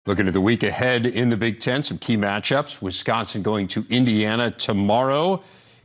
Looking at the week ahead in the Big Ten, some key matchups. Wisconsin going to Indiana tomorrow.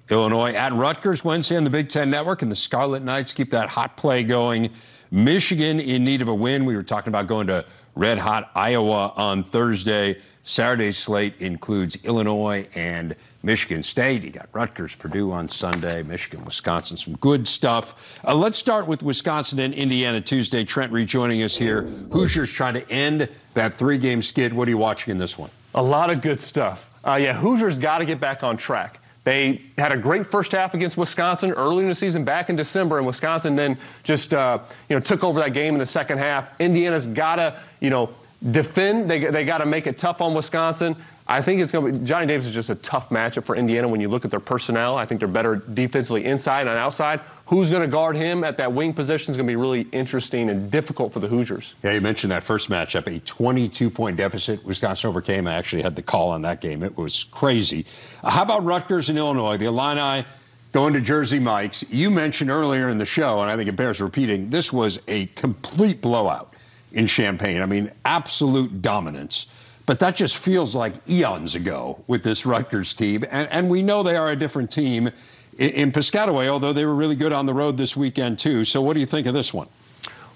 Illinois at Rutgers Wednesday on the Big Ten Network. And the Scarlet Knights keep that hot play going. Michigan in need of a win. We were talking about going to red-hot Iowa on Thursday. Saturday's slate includes Illinois and Michigan State. You got Rutgers, Purdue on Sunday, Michigan, Wisconsin, some good stuff. Let's start with Wisconsin and Indiana Tuesday. Trent rejoining us here. Hoosiers trying to end that three-game skid. What are you watching in this one? A lot of good stuff. Hoosiers got to get back on track. They had a great first half against Wisconsin early in the season, back in December, and Wisconsin then just took over that game in the second half. Indiana's got to defend. They got to make it tough on Wisconsin. I think it's going to be Johnny Davis is just a tough matchup for Indiana when you look at their personnel. I think they're better defensively inside and outside. Who's going to guard him at that wing position is going to be really interesting and difficult for the Hoosiers. Yeah, you mentioned that first matchup, a 22-point deficit Wisconsin overcame. I actually had the call on that game. It was crazy. How about Rutgers and Illinois? The Illini going to Jersey Mike's. You mentioned earlier in the show, and I think it bears repeating, this was a complete blowout in Champaign. I mean, absolute dominance. But that just feels like eons ago with this Rutgers team. And we know they are a different team in Piscataway, although they were really good on the road this weekend, too. So what do you think of this one?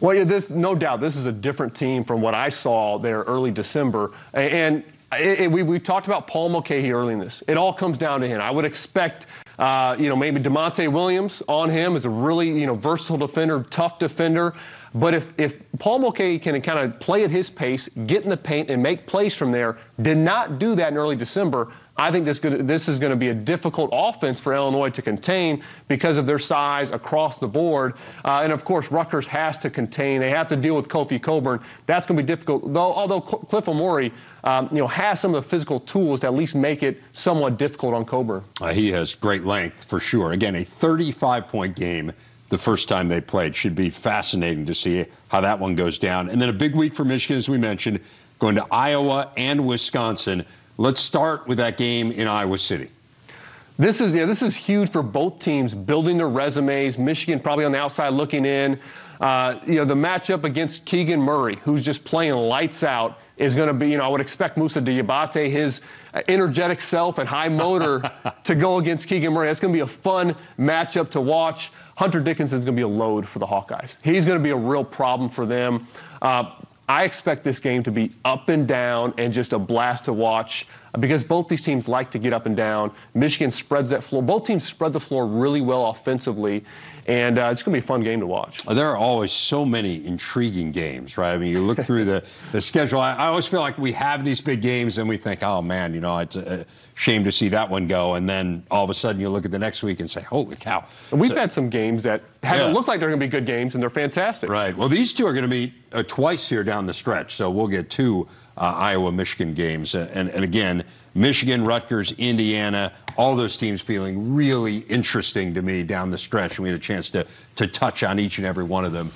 Well, no doubt this is a different team from what I saw there early December. And we talked about Paul Mulcahy early in this. It all comes down to him. I would expect, maybe DeMonte Williams on him as a really, versatile defender, tough defender. But if Paul Mulcahy can kind of play at his pace, get in the paint, and make plays from there, did not do that in early December, I think this is going to be a difficult offense for Illinois to contain because of their size across the board. And, of course, Rutgers has to contain. They have to deal with Kofi Coburn. That's going to be difficult, although Cliff Omori has some of the physical tools to at least make it somewhat difficult on Coburn. He has great length for sure. Again, a 35-point game the first time they played. Should be fascinating to see how that one goes down. And then a big week for Michigan, as we mentioned, going to Iowa and Wisconsin. Let's start with that game in Iowa City. This is huge for both teams, building their resumes. Michigan probably on the outside looking in. The matchup against Keegan Murray, who's just playing lights out, is going to be, I would expect Moussa Diabate, his energetic self and high motor, to go against Keegan Murray. That's going to be a fun matchup to watch. Hunter Dickinson's going to be a load for the Hawkeyes. He's going to be a real problem for them. I expect this game to be up and down and just a blast to watch because both these teams like to get up and down. Michigan spreads that floor. Both teams spread the floor really well offensively, and it's going to be a fun game to watch. There are always so many intriguing games, right? I mean, you look through the schedule. I always feel like we have these big games and we think, oh, man, it's a shame to see that one go. And then all of a sudden you look at the next week and say, holy cow. And we've had some games that haven't looked like they're going to be good games, and they're fantastic. Right. Well, these two are going to meet twice here down the stretch, so we'll get two Iowa-Michigan games. And again, Michigan, Rutgers, Indiana, all those teams feeling really interesting to me down the stretch. And we had a chance to touch on each and every one of them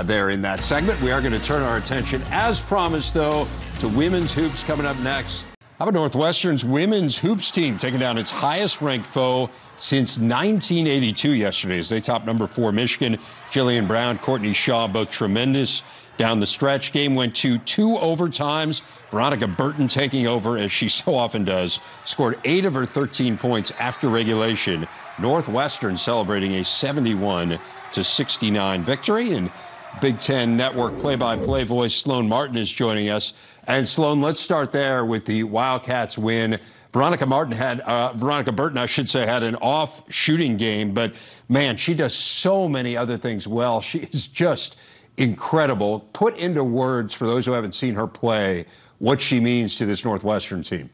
there in that segment. We are going to turn our attention, as promised, though, to women's hoops coming up next. How about Northwestern's women's hoops team taking down its highest-ranked foe since 1982 yesterday as they top number 4 Michigan. Jillian Brown, Courtney Shaw, both tremendous down the stretch. Game went to 2 overtimes. Veronica Burton taking over, as she so often does, scored 8 of her 13 points after regulation. Northwestern celebrating a 71-69 victory. And Big Ten Network play-by-play voice Sloan Martin is joining us. And Sloan, let's start there with the Wildcats win. Veronica Burton, had an off shooting game, but man, she does so many other things well. She is just incredible. Put into words for those who haven't seen her play what she means to this Northwestern team.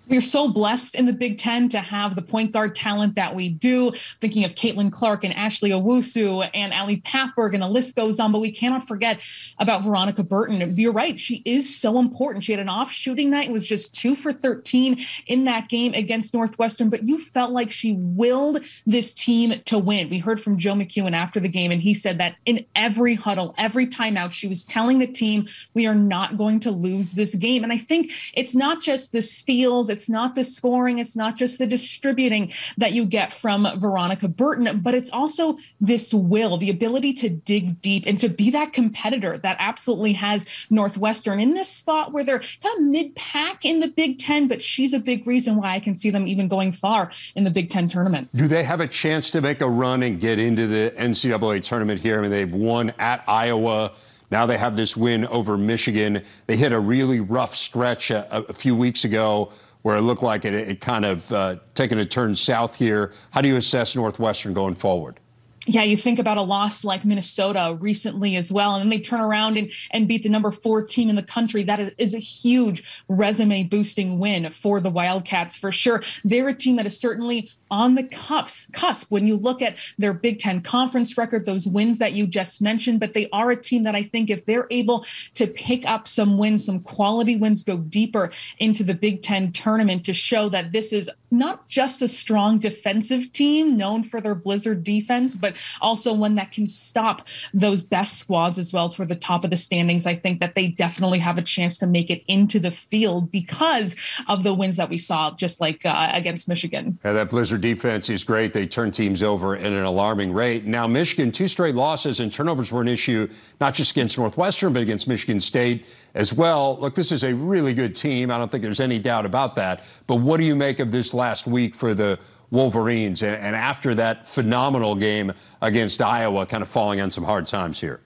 We're so blessed in the Big Ten to have the point guard talent that we do. Thinking of Caitlin Clark and Ashley Owusu and Ali Papberg, and the list goes on. But we cannot forget about Veronica Burton. You're right. She is so important. She had an off shooting night and was just 2 for 13 in that game against Northwestern. But you felt like she willed this team to win. We heard from Joe McEwen after the game, and he said that in every huddle, every timeout, she was telling the team, we are not going to lose this game. And I think it's not just the steals It's not the scoring. It's not just the distributing that you get from Veronica Burton, but it's also this will, the ability to dig deep and to be that competitor that absolutely has Northwestern in this spot where they're kind of mid-pack in the Big Ten, but she's a big reason why I can see them even going far in the Big Ten tournament. Do they have a chance to make a run and get into the NCAA tournament here? I mean, they've won at Iowa. Now they have this win over Michigan. They hit a really rough stretch a few weeks ago where it looked like it kind of taken a turn south here. How do you assess Northwestern going forward? Yeah, you think about a loss like Minnesota recently as well, and then they turn around and beat the number 4 team in the country. That is a huge resume-boosting win for the Wildcats for sure. They're a team that is certainly on the cusp when you look at their Big Ten conference record, those wins that you just mentioned, but they are a team that I think if they're able to pick up some wins, some quality wins, go deeper into the Big Ten tournament to show that this is not just a strong defensive team known for their blizzard defense, but also one that can stop those best squads as well toward the top of the standings. I think that they definitely have a chance to make it into the field because of the wins that we saw, just like against Michigan. Yeah, that blizzard defense is great. They turn teams over at an alarming rate. Now, Michigan, 2 straight losses, and turnovers were an issue, not just against Northwestern, but against Michigan State as well. Look, this is a really good team. I don't think there's any doubt about that. But what do you make of this last week for the Wolverines? And after that phenomenal game against Iowa, kind of falling on some hard times here.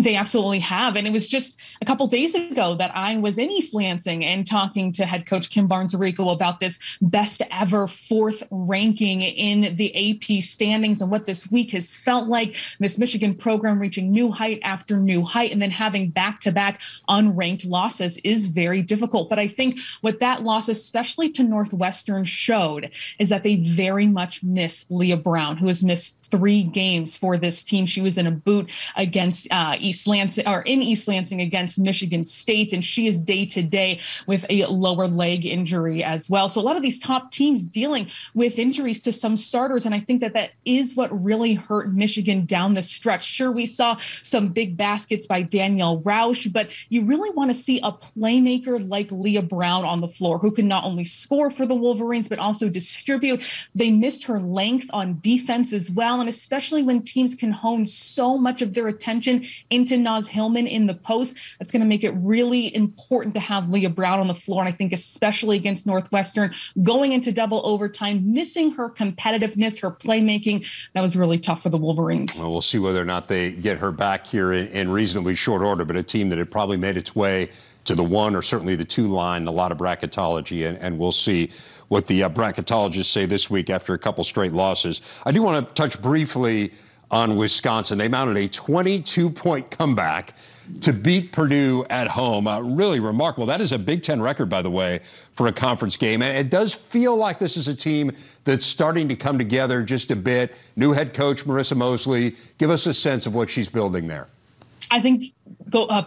They absolutely have. And it was just a couple days ago that I was in East Lansing and talking to head coach Kim Barnes-Arico about this best ever 4th ranking in the AP standings and what this week has felt like. This Michigan program reaching new height after new height and then having back-to-back unranked losses is very difficult. But I think what that loss, especially to Northwestern, showed is that they very much miss Leah Brown, who has missed 3 games for this team. She was in a boot against East Lansing against Michigan State, and she is day to day with a lower leg injury as well. So a lot of these top teams dealing with injuries to some starters, and I think that is what really hurt Michigan down the stretch. Sure, we saw some big baskets by Danielle Roush, but you really want to see a playmaker like Leah Brown on the floor who can not only score for the Wolverines, but also distribute. They missed her length on defense as well, and especially when teams can hone so much of their attention into Naz Hillman in the post, that's going to make it really important to have Leah Brown on the floor. And I think especially against Northwestern, going into double overtime, missing her competitiveness, her playmaking, that was really tough for the Wolverines. Well, we'll see whether or not they get her back here in reasonably short order, but a team that had probably made its way to the 1 or certainly the 2 line, a lot of bracketology, and we'll see what the bracketologists say this week after a couple straight losses. I do want to touch briefly on Wisconsin. They mounted a 22-point comeback to beat Purdue at home. Really remarkable. That is a Big Ten record, by the way, for a conference game. And it does feel like this is a team that's starting to come together just a bit. New head coach, Marissa Mosley. Give us a sense of what she's building there. I think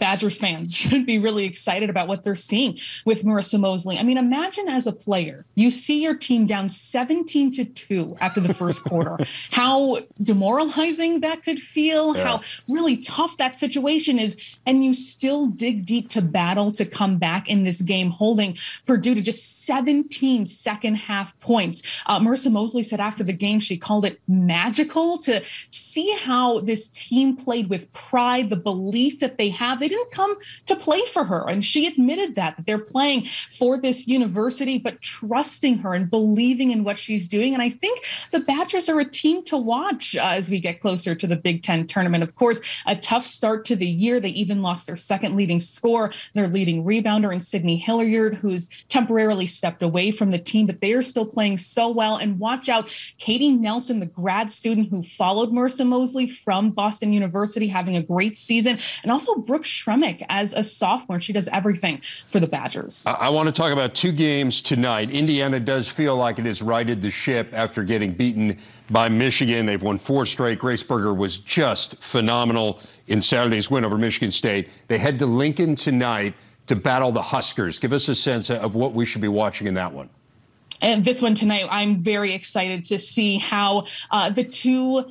Badgers fans should be really excited about what they're seeing with Marissa Mosley. I mean, imagine as a player, you see your team down 17-2 after the first quarter. How demoralizing that could feel, how really tough that situation is. And you still dig deep to battle to come back in this game, holding Purdue to just 17 second half points. Marissa Mosley said after the game, she called it magical to see how this team played with pride, the belief that they have. They didn't come to play for her. And she admitted that they're playing for this university, but trusting her and believing in what she's doing. And I think the Badgers are a team to watch as we get closer to the Big Ten tournament. Of course, a tough start to the year. They even lost their second leading scorer, their leading rebounder in Sydney Hilliard, who's temporarily stepped away from the team, but they are still playing so well. And watch out, Katie Nelson, the grad student who followed Marissa Mosley from Boston University, having a great season. And also Brooke Shremick as a sophomore. She does everything for the Badgers. I want to talk about 2 games tonight. Indiana does feel like it has righted the ship after getting beaten by Michigan. They've won 4 straight. Grace Berger was just phenomenal in Saturday's win over Michigan State. They head to Lincoln tonight to battle the Huskers. Give us a sense of what we should be watching in that one. And this one tonight, I'm very excited to see how the two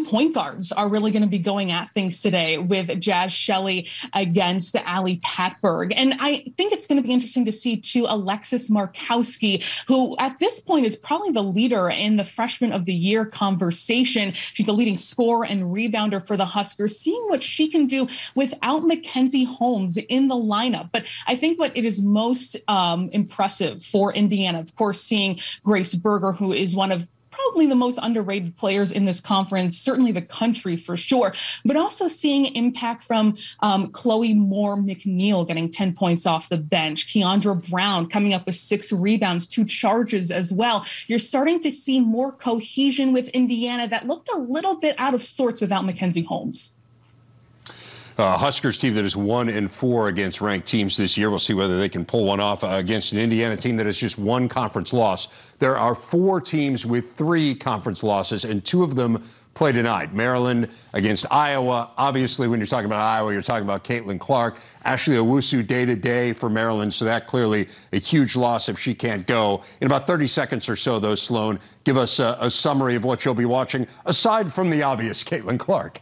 point guards are really going to be going at things today with Jazz Shelley against Ali Patberg. And I think it's going to be interesting to see, too, Alexis Markowski, who at this point is probably the leader in the Freshman of the Year conversation. She's the leading scorer and rebounder for the Huskers, seeing what she can do without Mackenzie Holmes in the lineup. But I think what it is most impressive for Indiana, of course, seeing Grace Berger, who is one of probably the most underrated players in this conference, certainly the country for sure, but also seeing impact from Chloe Moore McNeil getting 10 points off the bench, Keandra Brown coming up with 6 rebounds, 2 charges as well. You're starting to see more cohesion with Indiana that looked a little bit out of sorts without Mackenzie Holmes. Huskers team that is 1-4 against ranked teams this year. We'll see whether they can pull one off against an Indiana team that has just 1 conference loss. There are 4 teams with 3 conference losses, and 2 of them play tonight. Maryland against Iowa. Obviously, when you're talking about Iowa, you're talking about Caitlin Clark. Ashley Owusu day-to-day for Maryland, so that clearly a huge loss if she can't go. In about 30 seconds or so, though, Sloan, give us a summary of what you'll be watching, aside from the obvious Caitlin Clark.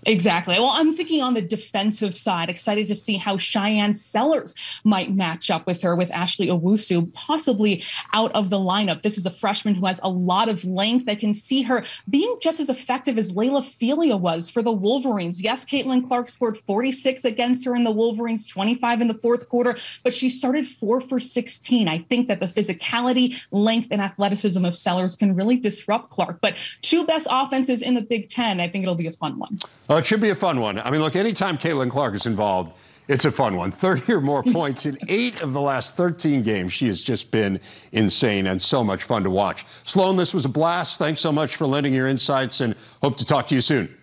Exactly. Well, I'm thinking on the defensive side, excited to see how Cheyenne Sellers might match up with her, with Ashley Owusu possibly out of the lineup. This is a freshman who has a lot of length. I can see her being just as effective as Layla Felia was for the Wolverines. Yes, Caitlin Clark scored 46 against her in the Wolverines, 25 in the fourth quarter, but she started 4 for 16. I think that the physicality, length, and athleticism of Sellers can really disrupt Clark. But 2 best offenses in the Big Ten. I think it'll be a fun one. It should be a fun one. I mean, look, anytime Caitlin Clark is involved, it's a fun one. 30 or more points in 8 of the last 13 games. She has just been insane and so much fun to watch. Sloan, this was a blast. Thanks so much for lending your insights, and hope to talk to you soon.